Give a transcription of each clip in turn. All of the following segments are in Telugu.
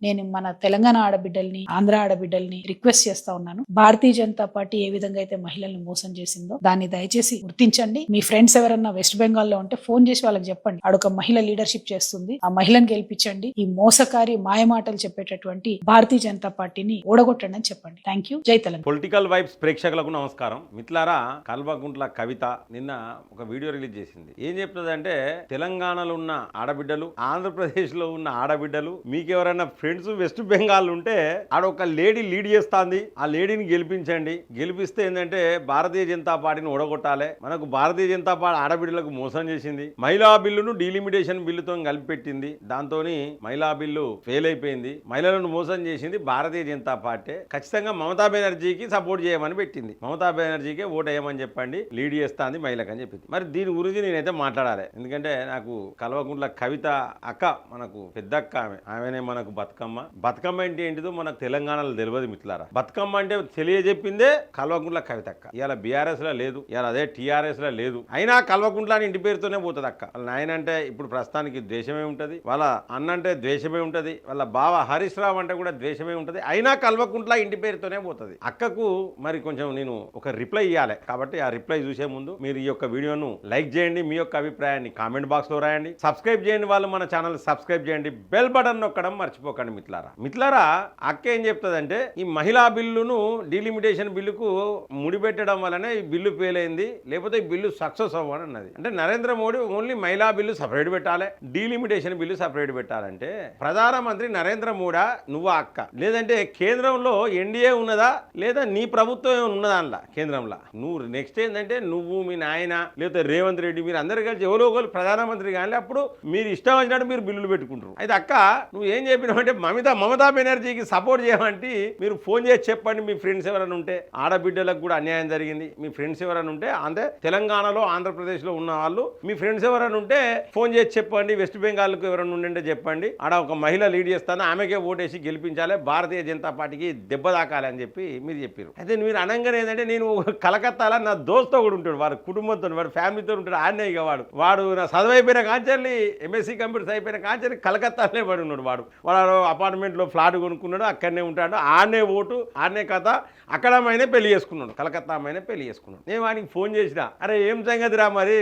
నేను మన తెలంగాణ ఆడబిడ్డల్ని, ఆంధ్ర ఆడబిడ్డల్ని రిక్వెస్ట్ చేస్తా ఉన్నాను. భారతీయ జనతా పార్టీ ఏ విధంగా అయితే మహిళల్ని మోసం చేసిందో దాన్ని దయచేసి గుర్తించండి. మీ ఫ్రెండ్స్ ఎవరన్నా వెస్ట్ బెంగాల్లో ఉంటే ఫోన్ చేసి వాళ్ళకి చెప్పండి, ఆడొక మహిళ లీడర్షిప్ చేస్తుంది, ఆ మహిళను గెలిపించండి, ఈ మోసకారి మాయమాటలు చెప్పేటటువంటి భారతీయ జనతా పార్టీని ఓడగొట్టండి అని చెప్పండి. Thank you. జై తెలంగాణ. పొలిటికల్ వైబ్స్ ప్రేక్షకులకు నమస్కారం. మిత్రులారా, కల్వకుంట్ల కవిత నిన్న ఒక వీడియో రిలీజ్ చేసింది. ఏం చెప్తుందంటే, తెలంగాణలో ఉన్న ఆడబిడ్డలు, ఆంధ్రప్రదేశ్ లో ఉన్న ఆడబిడ్డలు, మీకెవరైనా ఫ్రెండ్స్ వెస్ట్ బెంగాల్ ఉంటే ఆడ ఒక లేడీ లీడ్ చేస్తాంది, ఆ లేడీని గెలిపించండి. గెలిపిస్తే ఏంటంటే భారతీయ జనతా పార్టీని ఓడగొట్టాలి. మనకు భారతీయ జనతా పార్టీ ఆడబిడ్డలకు మోసం చేసింది. మహిళా బిల్లును డీలిమిటేషన్ బిల్లుతో కలిపిపెట్టింది. దాంతో మహిళా బిల్లు ఫెయిల్ అయిపోయింది. మహిళలను మోసం చేసింది భారతీయ జనతా పార్టీ. ఖచ్చితంగా మమతా బెనర్జీకి సపోర్ట్ చేయమని పెట్టింది. మమతా బెనర్జీకే ఓటు వేయమని చెప్పండి, లీడ్ చేస్తాంది మహిళకు అని చెప్పింది. మరి దీని గురించి నేనైతే మాట్లాడాలి. ఎందుకంటే నాకు కల్వకుంట్ల కవిత అక్క, మనకు పెద్ద అక్క, ఆమెనే మనకు బతుకమ్మ అంటే ఏంటిదో మనకు తెలంగాణలో తెలియదు మిత్రులారా. బతుకమ్మ అంటే తెలియజెప్పిందే కల్వకుంట్ల కవిత అక్క. ఇవాళ బీఆర్ఎస్ లో లేదు, ఇవాళ అదే టీఆర్ఎస్ లో లేదు. అయినా కల్వకుంట్ల అని ఇంటి పేరుతోనే పోతుంది అక్క. వాళ్ళ నాయన అంటే ఇప్పుడు ప్రస్తుతానికి ద్వేషమే ఉంటది, వాళ్ళ అన్న అంటే ద్వేషమే ఉంటది, వాళ్ళ బావ హరీష్ రావు అంటే కూడా ద్వేషమే ఉంటది. అయినా కల్వకుంట్ల ఇంటి పేరుతోనే పోతుంది. అక్కకు మరి కొంచెం నేను ఒక రిప్లై ఇవ్వాలి. కాబట్టి ఆ రిప్లై చూసే ముందు మీరు ఈ యొక్క వీడియోను లైక్ చేయండి, మీ యొక్క అభిప్రాయాన్ని కామెంట్ బాక్స్ లో రాయండి. సబ్స్క్రైబ్ చేయండి వాళ్ళు మన ఛానల్ సబ్స్క్రైబ్ చేయండి, బెల్ బటన్ నొక్కడం మర్చిపోకండి మిత్రులారా. అక్క ఏం చెప్తుందంటే, ఈ మహిళా బిల్లును డీలిమిటేషన్ బిల్లుకు ముడిపెట్టడం వల్లనే ఈ బిల్లు ఫెయిల్ అయింది, లేకపోతే ఈ బిల్లు సక్సెస్ అవ్వని అన్నది. అంటే నరేంద్ర మోడీ ఓన్లీ మహిళా బిల్లు సపరేట్ పెట్టాలి, డీలిమిటేషన్ బిల్లు సపరేట్ పెట్టాలంటే ప్రధానమంత్రి నరేంద్ర మోడీ నువ్వు అక్క, లేదంటే కేంద్రంలో ఎన్డీఏ ఉన్నదా, లేదా నీ ప్రభుత్వం ఉన్నదా అలా కేంద్రంలో. నువ్వు నెక్స్ట్ ఏంటంటే నువ్వు, మీ నాయన, లేకపోతే రేవంత్ రెడ్డి, మీరు అందరు కలిసి ఎవరో ఒకరు ప్రధానమంత్రి కానీ అప్పుడు మీరు ఇష్టం వచ్చినట్టు మీరు బిల్లులు పెట్టుకుంటారు. అయితే అక్క నువ్వు ఏం చెప్పినావంటే మమతా బెనర్జీకి సపోర్ట్ చేయమంటే మీరు ఫోన్ చేసి చెప్పండి, మీ ఫ్రెండ్స్ ఎవరైనా ఉంటే, ఆడబిడ్డలకు కూడా అన్యాయం జరిగింది, మీ ఫ్రెండ్స్ ఎవరైనా ఉంటే, అంటే తెలంగాణలో ఆంధ్రప్రదేశ్లో ఉన్న వాళ్ళు మీ ఫ్రెండ్స్ ఎవరైనా ఉంటే ఫోన్ చేసి చెప్పండి, వెస్ట్ బెంగాల్కు ఎవరైనా ఉండే చెప్పండి, ఆడ ఒక మహిళ లీడ్ చేస్తాను, ఆమెకే ఓటేసి గెలిపించాలి, భారతీయ జనతా పార్టీకి దెబ్బ తాకాలి అని చెప్పి మీరు చెప్పారు. అయితే మీరు అనగానే ఏంటంటే, నేను కలకత్తాలో నా దోస్తో కూడా ఉంటాడు, వారి కుటుంబంతో, వారి ఫ్యామిలీతో ఉంటాడు. ఆడనే ఇక వాడు నా చదువు అయిపోయిన కాంచెల్లి, ఎంఎస్సీ కంప్యూటర్స్ అయిపోయిన కాంచెల్లి కలకత్తాలోనే పడి ఉన్నాడు. వాడు అపార్ట్మెంట్లో ఫ్లాట్ కొనుక్కున్నాడు, అక్కడనే ఉంటాడు, ఆడనే ఓటు, ఆడనే కథ, అక్కడ అమ్మాయినే పెళ్లి చేసుకున్నాడు, కలకత్తా అమ్మాయినే పెళ్లి చేసుకున్నాడు. నేను వానికి ఫోన్ చేసిన, అరే ఏం సంగతిరా, మరి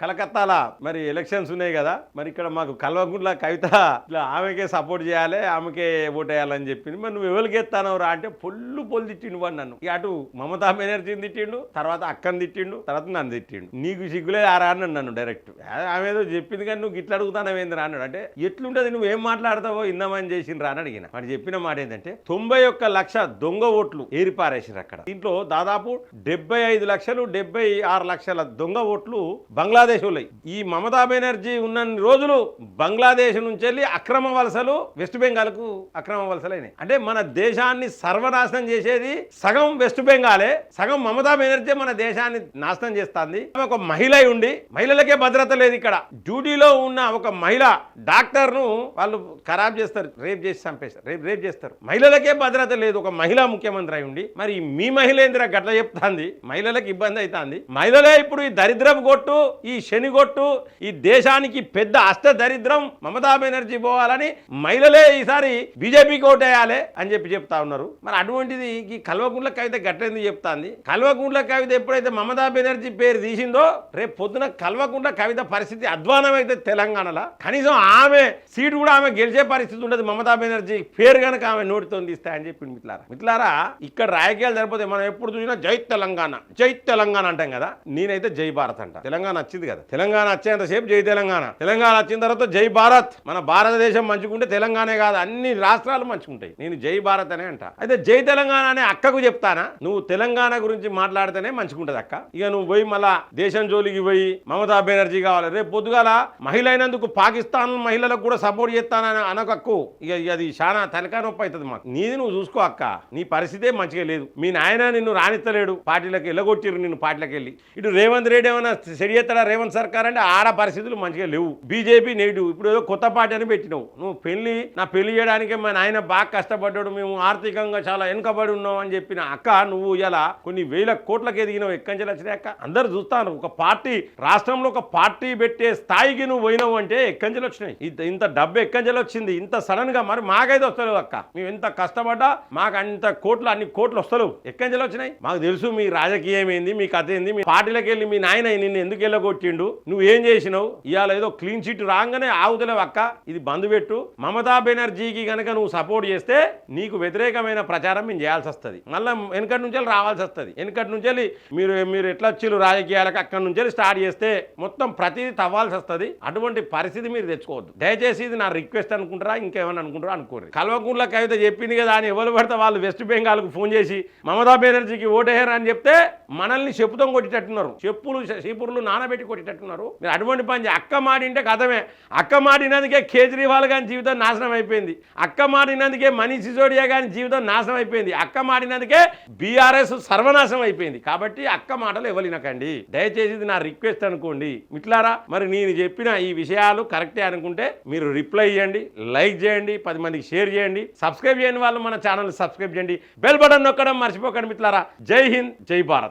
కలకత్తాలో మరి ఎలక్షన్స్ ఉన్నాయి కదా, మరి ఇక్కడ మాకు కల్వకుంట్ల కవిత ఇట్లా ఆమెకే సపోర్ట్ చేయాలి, ఆమెకే ఓటు వేయాలని చెప్పింది, మరి నువ్వు ఎవరికి ఎత్తానవరా అంటే పొల్లు తిట్టిండు వాడు నన్ను. ఇక అటు మమతా బెనర్జీని తిట్టిండు, తర్వాత అక్కని తిట్టిండు, తర్వాత నన్ను తిట్టిండు. నీకు సిగ్గులే ఆరా అన్నాడు నన్ను డైరెక్ట్. ఆమె ఏదో చెప్పింది కానీ నువ్వు ఇట్లా అడుగుతానవేంద్రా అన్నాడు. అంటే ఎట్లుంటది, నువ్వేం మాట్లాడతావో ఇందామని చేసిండ్రా అని అడిగిన. వాడు చెప్పిన మాట ఏంటంటే, 91 లక్ష దొంగ ఓట్లు ఏరిపారేసారు అక్కడ. దీంట్లో దాదాపు 75 లక్షలు 76 లక్షల దొంగ ఓట్లు బంగ్లాదేశ్ ఉన్నాయి. ఈ మమతా బెనర్జీ ఉన్న రోజులు బంగ్లాదేశ్ నుంచి వెళ్ళి అక్రమ వలసలు వెస్ట్ బెంగాల్ కు అక్రమ వలసలైనాయి. అంటే మన దేశాన్ని సర్వనాశనం చేసేది సగం వెస్ట్ బెంగాలే, సగం మమతా బెనర్జీ మన దేశాన్ని నాశనం చేస్తుంది. ఒక మహిళ ఉండి, మహిళలకే భద్రత లేదు. ఇక్కడ డ్యూటీలో ఉన్న ఒక మహిళ డాక్టర్ ను వాళ్ళు ఖరాబ్ చేస్తారు, రేప్ చేసి చంపేస్తారు, రేప్ చేస్తారు. మహిళలకే భద్రత లేదు, ఒక మహిళా ముఖ్యమంత్రి అయి ఉండి. మరి మీ మహిళేంద్ర గట్ల చెప్తాంది, మహిళలకు ఇబ్బంది అవుతుంది. మహిళలే ఇప్పుడు ఈ దరిద్రం కొట్టు, ఈ శని కొట్టు, ఈ దేశానికి పెద్ద అష్ట దరిద్రం మమతా బెనర్జీ పోవాలని మహిళలే ఈసారి బీజేపీకి ఓటేయాలి అని చెప్తా ఉన్నారు. మరి అటువంటిది ఈ కల్వకుంట్ల కవిత గట్టేందుకు చెప్తాంది. కల్వకుంట్ల కవిత ఎప్పుడైతే మమతా బెనర్జీ పేరు తీసిందో, రేపు పొద్దున కల్వకుంట్ల కవిత పరిస్థితి అధ్వానం అయితే తెలంగాణలో. కనీసం ఆమె సీటు కూడా ఆమె గెలిచే పరిస్థితి ఉండదు, మమతా బెనర్జీ పేరు కనుక ఆమె నోటితో తీస్తాయని చెప్పి మిత్రులారా. ఇక్కడ రాజకీయాలు సరిపోతే మనం ఎప్పుడు చూసినా జై తెలంగాణ అంటాం కదా, నేనైతే జై భారత్ అంట. తెలంగాణ వచ్చింది కదా, తెలంగాణ వచ్చేంతసేపు జై తెలంగాణ, తెలంగాణ వచ్చిన తర్వాత జై భారత్. మన భారతదేశం మంచుకుంటే తెలంగాణే కాదు అన్ని రాష్ట్రాలు మంచుకుంటాయి. నేను జై భారత్ అనే అంట. అయితే జై తెలంగాణ అనే అక్కకు చెప్తానా, నువ్వు తెలంగాణ గురించి మాట్లాడితేనే మంచుకుంటది అక్క. ఇక నువ్వు పోయి మళ్ళా దేశం జోలికి పోయి మమతా బెనర్జీ కావాలి, రేపు పొద్దుగాల మహిళ అయినందుకు పాకిస్తాన్ మహిళలకు కూడా సపోర్ట్ చేస్తానని అనకక్కు. ఇక అది చాలా తనకా నొప్పి అవుతుంది మాకు. నీది నువ్వు చూసుకో అక్క, నీ పరిస్థితే మంచిగా లేదు. మీ నాయన నిన్ను రానిత్తలేడు, పార్టీలకు వెళ్ళగొట్టిరు నిన్ను పార్టీలకు వెళ్ళి. ఇటు రేవంత్ రెడ్డి ఏమైనా సెడి చేస్తాడా రేవంత్ సర్కార్ అంటే ఆడ పరిస్థితులు మంచిగా లేవు. BJP negative. ఇప్పుడు ఏదో కొత్త పార్టీ అని పెట్టినావు. నువ్వు నా పెళ్లి చేయడానికి మా నాయన బాగా కష్టపడ్డాడు, మేము ఆర్థికంగా చాలా వెనుకబడి ఉన్నాం అని చెప్పిన అక్క, నువ్వు ఇలా కొన్ని వేల కోట్లకు ఎదిగినావు. ఎక్కడి నుంచి వచ్చినాయి అక్క? అందరు చూస్తాను. ఒక పార్టీ రాష్ట్రంలో ఒక పార్టీ పెట్టే స్థాయికి నువ్వు పోయినావు అంటే ఎక్కడి నుంచి వచ్చినాయి? ఇంత డబ్బు ఎక్కడి నుంచి వచ్చింది? ఇంత సడన్ సడన్ గా మరి మాకైతే వస్తలేవు అక్క, మేము ఎంత కష్టపడ్డా మాకు అంత కోట్లు అన్ని కోట్లు వస్తలేవు. ఎక్కడి నుంచి వచ్చినాయి? మాకు తెలుసు మీ రాజకీయం ఏంది, మీ కథ ఏంది, మీ పార్టీలకు వెళ్ళి మీ నాయన నిన్ను ఎందుకు వెళ్ళగొట్టిండు, నువ్వేం చేసినావు, ఇవాళ ఏదో క్లీన్ చిట్ రాగానే ఆగుతలేవు అక్క. ఇది బంద్ పెట్టు. మమతా బెనర్జీకి కనుక నువ్వు సపోర్ట్ చేస్తే నీకు వ్యతిరేకమైన ప్రచారం మేము చేయాల్సి వస్తుంది, మళ్ళీ వెనకటి నుంచి రావాల్సి వస్తుంది. వెనకటి నుంచి మీరు ఎట్లా వచ్చిళ్ళు రాజకీయాలకు అక్కడి నుంచి స్టార్ట్ చేస్తే మొత్తం ప్రతిదీ తవ్వాల్సి వస్తుంది. అటువంటి పరిస్థితి మీరు తెచ్చుకోవద్దు దయచేసి. ఇది నా రిక్వెస్ట్ అనుకుంటారా, ఇంకేమైనా అనుకుంటారా అనుకోరు. కల్వకుంట్ల కవిత చెప్పింది కదా అని ఎవరు పడితే వాళ్ళు వెస్ట్ బెంగాల్కు ఫోన్ చేసి మమతా బెనర్జీకి ఓటేయరు అని చెప్తే మనల్ని చెప్పుతో కొట్టేటట్టున్నారు, చెప్పులు చీపుర్లు నానబెట్టి కొట్టేటట్టున్నారు. మీరు అటువంటి పని అక్క మాడింటే కథమే. అక్క మాడినందుకే కేజ్రీవాల్ గారి జీవితం నాశనం అయిపోయింది. అక్క మాడినందుకే మనీష్ సిసోడియా గారి జీవితం నాశనం అయిపోయింది. అక్క మాడినందుకే బీఆర్ఎస్ సర్వనాశనం అయిపోయింది. కాబట్టి అక్క మాటలు ఇవ్వలేనకండి దయచేసి. ఇది నా రిక్వెస్ట్ అనుకోండి మిట్లారా. మరి నేను చెప్పిన ఈ విషయాలు కరెక్టే అనుకుంటే మీరు రిప్లై ఇవ్వండి, లైక్ చేయండి, 10 మందికి షేర్ చేయండి. సబ్స్క్రైబ్ చేయని వాళ్ళు మన ఛానల్ సబ్స్క్రైబ్ చేయండి, బెల్ బటన్ నొక్కడం మర్చిపోకండి మిట్లారా. జై హింద్, జై భారత్.